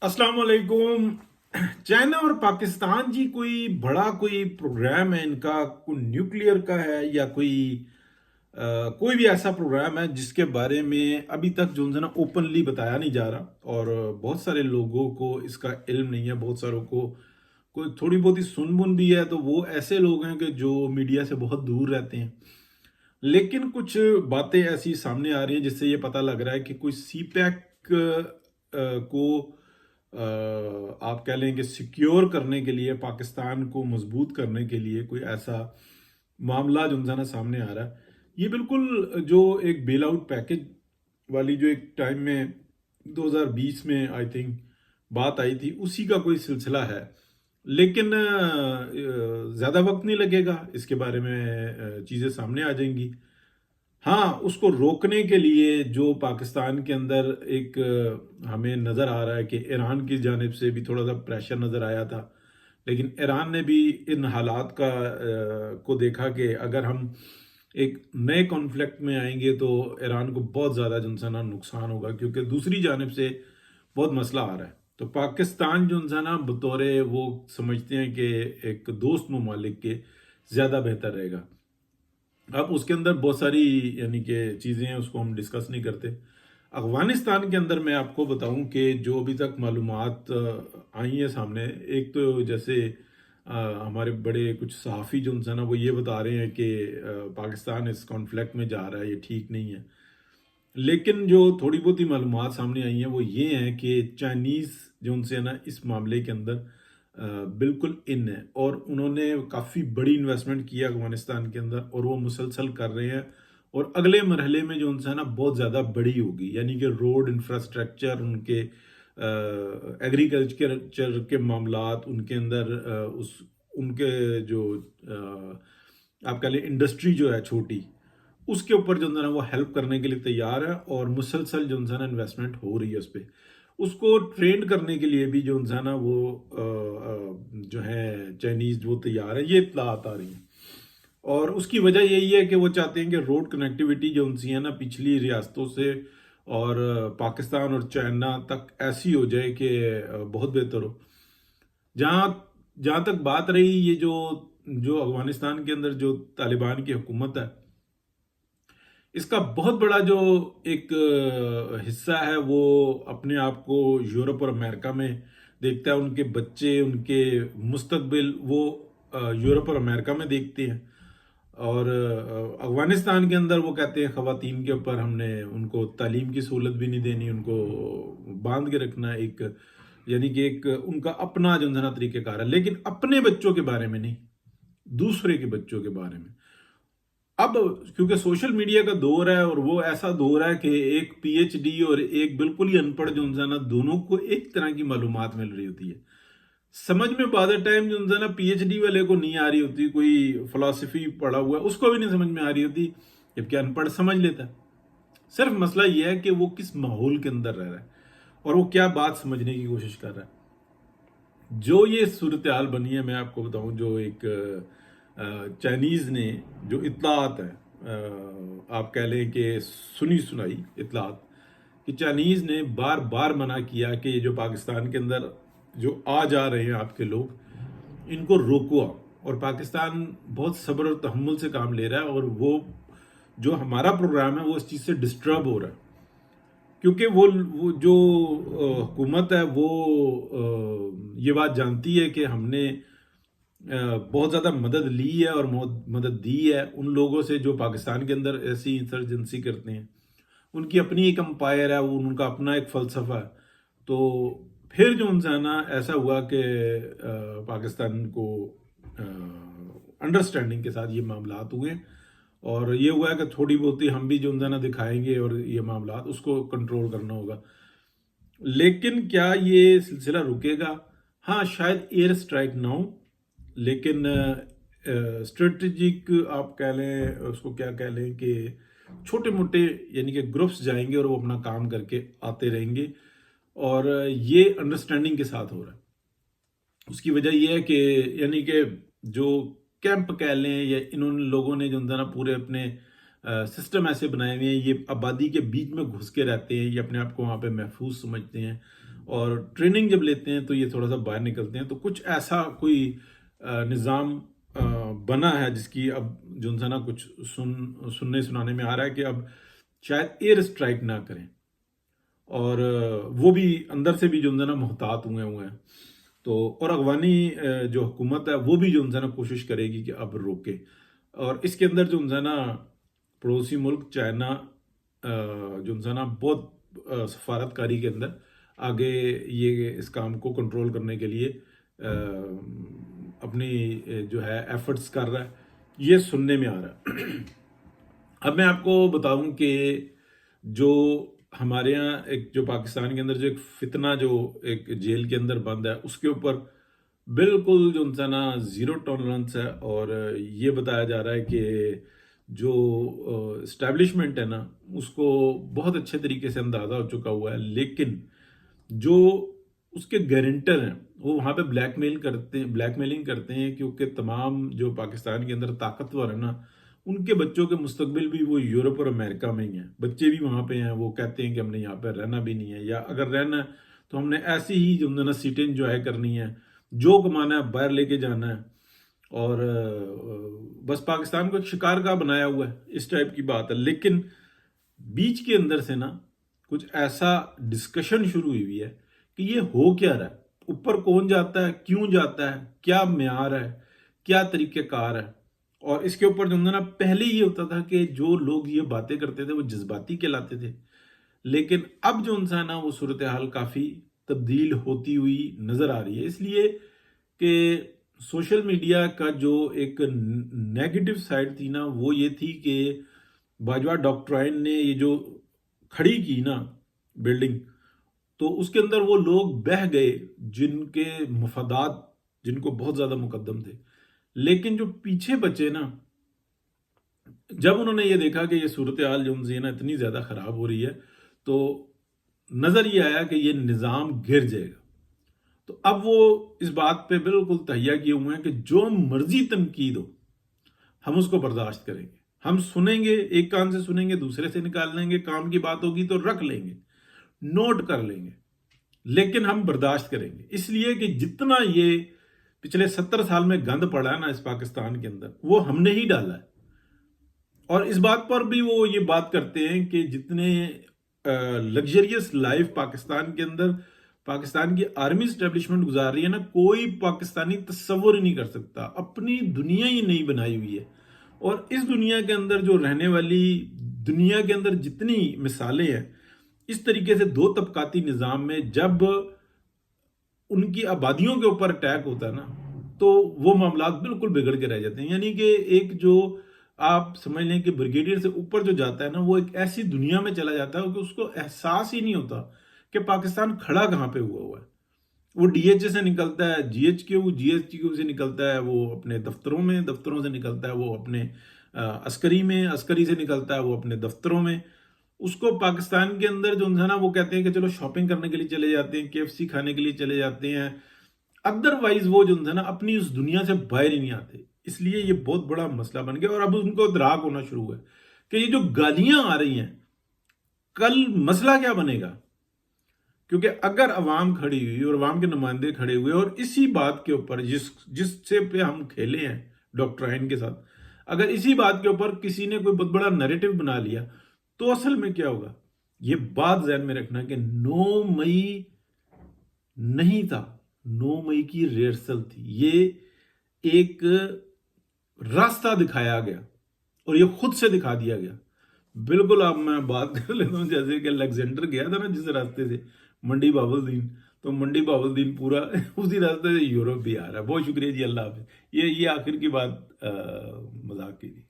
अस्सलाम वालेकुम। चाइना और पाकिस्तान जी कोई बड़ा कोई प्रोग्राम है इनका, कोई न्यूक्लियर का है या कोई भी ऐसा प्रोग्राम है जिसके बारे में अभी तक जो है ना ओपनली बताया नहीं जा रहा। और बहुत सारे लोगों को इसका इल्म नहीं है, बहुत सारों को कोई थोड़ी बहुत ही सुन बुन भी है, तो वो ऐसे लोग हैं कि जो मीडिया से बहुत दूर रहते हैं। लेकिन कुछ बातें ऐसी सामने आ रही हैं जिससे ये पता लग रहा है कि कोई सी पैक को आप कह लें कि सिक्योर करने के लिए, पाकिस्तान को मजबूत करने के लिए कोई ऐसा मामला जो है ना सामने आ रहा है। ये बिल्कुल जो एक बेल आउट पैकेज वाली जो एक टाइम में 2020 में आई थिंक बात आई थी, उसी का कोई सिलसिला है। लेकिन ज़्यादा वक्त नहीं लगेगा, इसके बारे में चीज़ें सामने आ जाएंगी। हाँ, उसको रोकने के लिए जो पाकिस्तान के अंदर एक हमें नज़र आ रहा है कि ईरान की जानिब से भी थोड़ा सा प्रेशर नज़र आया था। लेकिन ईरान ने भी इन हालात को देखा कि अगर हम एक नए कॉन्फ्लिक्ट में आएंगे तो ईरान को बहुत ज़्यादा जो है ना नुकसान होगा, क्योंकि दूसरी जानिब से बहुत मसला आ रहा है। तो पाकिस्तान जो है ना बतौर वो समझते हैं कि एक दोस्त ममालिक के ज़्यादा बेहतर रहेगा। अब उसके अंदर बहुत सारी यानी कि चीज़ें हैं, उसको हम डिस्कस नहीं करते। अफगानिस्तान के अंदर मैं आपको बताऊं कि जो अभी तक मालूमात आई हैं सामने, एक तो जैसे हमारे बड़े कुछ सहाफ़ी जो हैं ना वो ये बता रहे हैं कि पाकिस्तान इस कॉन्फ्लिक्ट में जा रहा है, ये ठीक नहीं है। लेकिन जो थोड़ी बहुत ही मालूमात सामने आई हैं वो ये हैं कि चाइनीज़ जो उनसे है ना इस मामले के अंदर बिल्कुल इन है, और उन्होंने काफ़ी बड़ी इन्वेस्टमेंट की है अफगानिस्तान के अंदर, और वो मुसलसल कर रहे हैं। और अगले मरहले में जो उनसे है ना बहुत ज़्यादा बड़ी होगी, यानी कि रोड इंफ्रास्ट्रक्चर, उनके एग्रीकल्चर के मामलात, उनके अंदर उनके जो आप कह लें इंडस्ट्री जो है छोटी, उसके ऊपर जो है ना वो हेल्प करने के लिए तैयार है। और मुसलसल जो है ना इन्वेस्टमेंट हो रही है उस पर। उसको ट्रेन करने के लिए भी जो है ना वो जो है चाइनीज वो तैयार है, ये इत्तलात आ रही है। और उसकी वजह यही है कि वो चाहते हैं कि रोड कनेक्टिविटी जो उनसी है ना पिछली रियासतों से और पाकिस्तान और चाइना तक ऐसी हो जाए कि बहुत बेहतर हो। जहाँ जहाँ तक बात रही ये जो जो अफगानिस्तान के अंदर जो तालिबान की हुकूमत है, इसका बहुत बड़ा जो एक हिस्सा है वो अपने आप को यूरोप और अमेरिका में देखता है। उनके बच्चे, उनके मुस्तकबिल वो यूरोप और अमेरिका में देखते हैं। और अफगानिस्तान के अंदर वो कहते हैं खवातीन के ऊपर हमने उनको तालीम की सहूलत भी नहीं देनी, उनको बांध के रखना, एक यानी कि एक उनका अपना जो है ना तरीक़ेकार है। लेकिन अपने बच्चों के बारे में नहीं, दूसरे के बच्चों के बारे में। अब क्योंकि सोशल मीडिया का दौर है, और वो ऐसा दौर है कि एक पीएचडी और एक बिल्कुल ही अनपढ़ जो है ना दोनों को एक तरह की मालूमात मिल रही होती है। समझ में बाद टाइम जो है ना पीएचडी वाले को नहीं आ रही होती, कोई फिलॉसफी पढ़ा हुआ है उसको भी नहीं समझ में आ रही होती, जबकि अनपढ़ समझ लेता है। सिर्फ मसला यह है कि वो किस माहौल के अंदर रह रहा है और वो क्या बात समझने की कोशिश कर रहा है। जो ये सूरत हाल बनी है, मैं आपको बताऊं, जो एक चाइनीज़ ने जो इतलात है, आप कह लें कि सुनी सुनाई इतलात, कि चाइनीज़ ने बार बार मना किया कि ये जो पाकिस्तान के अंदर जो आ जा रहे हैं आपके लोग, इनको रोको आप। और पाकिस्तान बहुत सब्र और तहम्मुल से काम ले रहा है, और वो जो हमारा प्रोग्राम है वो इस चीज़ से डिस्टर्ब हो रहा है। क्योंकि वो जो हुकूमत है वो ये बात जानती है कि हमने बहुत ज़्यादा मदद ली है और मदद दी है उन लोगों से जो पाकिस्तान के अंदर ऐसी इंसर्जेंसी करते हैं। उनकी अपनी एक अंपायर है, वो उनका अपना एक फ़लसफ़ा है। तो फिर जो उनसे है ना ऐसा हुआ कि पाकिस्तान को अंडरस्टैंडिंग के साथ ये मामलात हुए, और ये हुआ है कि थोड़ी बहुत ही हम भी जो है ना दिखाएंगे और ये मामलात उसको कंट्रोल करना होगा। लेकिन क्या ये सिलसिला रुकेगा? हाँ, शायद एयर स्ट्राइक ना हो, लेकिन स्ट्रेटजिक आप कह लें उसको, क्या कह लें कि छोटे मोटे यानी कि ग्रुप्स जाएंगे और वो अपना काम करके आते रहेंगे। और ये अंडरस्टैंडिंग के साथ हो रहा है। उसकी वजह ये है कि यानी कि जो कैंप कह लें, या इन लोगों ने जो है ना पूरे अपने सिस्टम ऐसे बनाए हुए हैं, ये आबादी के बीच में घुस के रहते हैं, ये अपने आप को वहाँ पे महफूज समझते हैं। اور ٹریننگ جب لیتے ہیں تو یہ تھوڑا سا باہر نکلتے ہیں. تو کچھ ایسا کوئی نظام بنا ہے جس کی اب جو ہے نا کچھ سننے سنانے میں آ رہا ہے کہ اب شاید ایئر اسٹرائک نہ کریں, اور وہ بھی اندر سے بھی جو ہے نا محتاط ہوئے ہیں. تو اور افغانی جو حکومت ہے وہ بھی جو ہے نا کوشش کرے گی کہ اب روکے. اور اس کے اندر جو ہے نا پڑوسی ملک چائنا جو ہے نا بہت سفارتکاری کے اندر آگے یہ اس کام کو کنٹرول کرنے کے لیے اپنی جو ہے ایفرٹس کر رہا ہے, یہ سننے میں آ رہا ہے. اب میں آپ کو بتاؤں کہ جو ہمارے ہاں ایک جو پاکستان کے اندر جو ایک فتنہ جو ایک جیل کے اندر بند ہے, اس کے اوپر بالکل جو ہے نا زیرو ٹالرنس ہے. اور یہ بتایا جا رہا ہے کہ جو اسٹیبلشمنٹ ہے نا اس کو بہت اچھے طریقے سے اندازہ ہو چکا ہوا ہے, لیکن جو اس کے گارنٹر ہیں وہ وہاں پہ بلیک میلنگ کرتے ہیں, کیونکہ تمام جو پاکستان کے اندر طاقتور ہیں نا ان کے بچوں کے مستقبل بھی وہ یورپ اور امریکہ میں ہی ہیں. بچے بھی وہاں پہ ہیں, وہ کہتے ہیں کہ ہم نے یہاں پہ رہنا بھی نہیں ہے, یا اگر رہنا ہے تو ہم نے ایسی ہی جو نا سیٹیں انجوائے کرنی ہے, جو کمانا ہے باہر لے کے جانا ہے. اور بس پاکستان کو ایک شکار کا بنایا ہوا ہے, اس ٹائپ کی بات ہے. لیکن بیچ کے اندر سے نا کچھ ایسا ڈسکشن شروع ہوئی ہے کہ یہ ہو کیا رہا ہے, اوپر کون جاتا ہے, کیوں جاتا ہے, کیا معیار ہے, کیا طریقہ کار ہے. اور اس کے اوپر جو ہے نا پہلے یہ ہوتا تھا کہ جو لوگ یہ باتیں کرتے تھے وہ جذباتی کہلاتے تھے, لیکن اب جو انسان ہے وہ صورتحال کافی تبدیل ہوتی ہوئی نظر آ رہی ہے. اس لیے کہ سوشل میڈیا کا جو ایک نیگیٹو سائڈ تھی نا وہ یہ تھی کہ باجوہ ڈاکٹرائن نے یہ جو کھڑی کی نا بلڈنگ, تو اس کے اندر وہ لوگ بہہ گئے جن کے مفادات جن کو بہت زیادہ مقدم تھے. لیکن جو پیچھے بچے نا, جب انہوں نے یہ دیکھا کہ یہ صورتحال جو ہے نا اتنی زیادہ خراب ہو رہی ہے, تو نظر یہ آیا کہ یہ نظام گر جائے گا. تو اب وہ اس بات پہ بالکل تہیا کیے ہوئے ہیں کہ جو مرضی تنقید ہو ہم اس کو برداشت کریں گے, ہم سنیں گے, ایک کان سے سنیں گے دوسرے سے نکال لیں گے, کام کی بات ہوگی تو رکھ لیں گے, نوٹ کر لیں گے, لیکن ہم برداشت کریں گے. اس لیے کہ جتنا یہ پچھلے 70 سال میں گند پڑا ہے نا اس پاکستان کے اندر وہ ہم نے ہی ڈالا ہے. اور اس بات پر بھی وہ یہ بات کرتے ہیں کہ جتنے لگژریس لائف پاکستان کے اندر پاکستان کی آرمی اسٹیبلشمنٹ گزار رہی ہے نا, کوئی پاکستانی تصور ہی نہیں کر سکتا. اپنی دنیا ہی نہیں بنائی ہوئی ہے. اور اس دنیا کے اندر جو رہنے والی دنیا کے اندر جتنی مثالیں ہیں, اس طریقے سے دو طبقاتی نظام میں جب ان کی آبادیوں کے اوپر اٹیک ہوتا ہے نا تو وہ معاملات بالکل بگڑ کے رہ جاتے ہیں. یعنی کہ ایک جو آپ سمجھ لیں کہ بریگیڈیئر سے اوپر جو جاتا ہے نا وہ ایک ایسی دنیا میں چلا جاتا ہے کہ اس کو احساس ہی نہیں ہوتا کہ پاکستان کھڑا کہاں پہ ہوا ہے. وہ ڈی ایچ اے سے نکلتا ہے, جی ایچ کیو سے نکلتا ہے, وہ اپنے دفتروں سے نکلتا ہے, وہ اپنے عسکری سے نکلتا ہے, وہ اپنے دفتروں میں. اس کو پاکستان کے اندر جو ہے نا وہ کہتے ہیں کہ چلو شاپنگ کرنے کے لیے چلے جاتے ہیں, KFC کھانے کے لیے چلے جاتے ہیں, ادروائز وہ جو ہے نا اپنی اس دنیا سے باہر ہی نہیں آتے. اس لیے یہ بہت بڑا مسئلہ بن گیا. اور اب ان کو ادراک ہونا شروع ہے کہ یہ جو گالیاں آ رہی ہیں کل مسئلہ کیا بنے گا. کیونکہ اگر عوام کھڑی ہوئی اور عوام کے نمائندے کھڑے ہوئے اور اسی بات کے اوپر جس سے پہ ہم کھیلے ہیں ڈاکٹرائن کے ساتھ, اگر اسی بات کے اوپر کسی نے کوئی بہت بڑا نیریٹو بنا لیا تو اصل میں کیا ہوگا. یہ بات ذہن میں رکھنا کہ 9 مئی نہیں تھا, 9 مئی کی ریہرسل تھی. یہ ایک راستہ دکھایا گیا اور یہ خود سے دکھا دیا گیا. بالکل اب میں بات کر لیتا ہوں جیسے کہ الیگزینڈر گیا تھا نا جس راستے سے منڈی بہاولدین, تو منڈی بہاولدین پورا اسی راستے سے یورپ بھی آ رہا ہے. بہت شکریہ جی, اللہ حافظ. یہ آخر کی بات مذاق کی تھی.